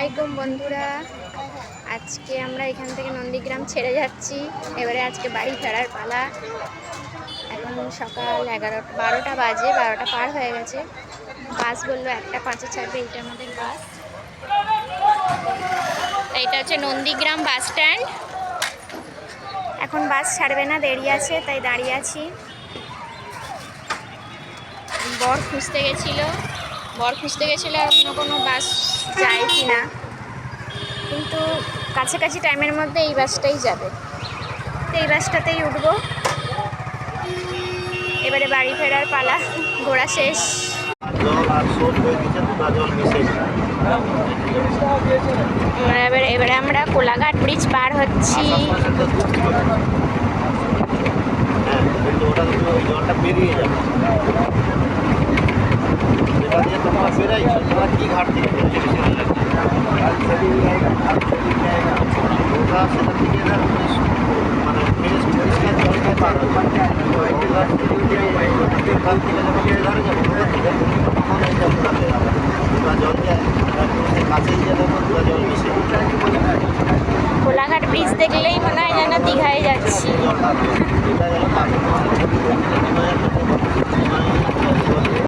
আলাইকুম বন্ধুরা, আজকে আমরা এখান থেকে নন্দীগ্রাম ছেড়ে যাচ্ছি। এবারে আজকে বাড়ি ফেরার পালা। এখন সকাল 12টা বাজে, 12টা পার হয়ে গেছে। বাস বললো 1:05 ছাড়বে, এইটা আমাদের বাস। এইটা হচ্ছে নন্দীগ্রাম বাস স্ট্যান্ড। এখন বাস ছাড়বে না, দেরি আছে, তাই দাঁড়িয়ে আছি। বর খুঁজতে গেছিলো আর অন্য কোনো বাস যায় কি না, কিন্তু কাছাকাছি টাইমের মধ্যে এই বাসটাই যাবে, তো এই বাসটাতেই উঠবো। এবারে বাড়ি ফেরার পালা, ঘোরা শেষ। এবারে আমরা কোলাঘাট ব্রিজ পার হচ্ছি। কি ঘাট থেকে মানে পরিষ্কার জলটাই পার কোলাঘাট ব্রিজ দেখলেই মনে হয় যেন দীঘায় যাচ্ছি।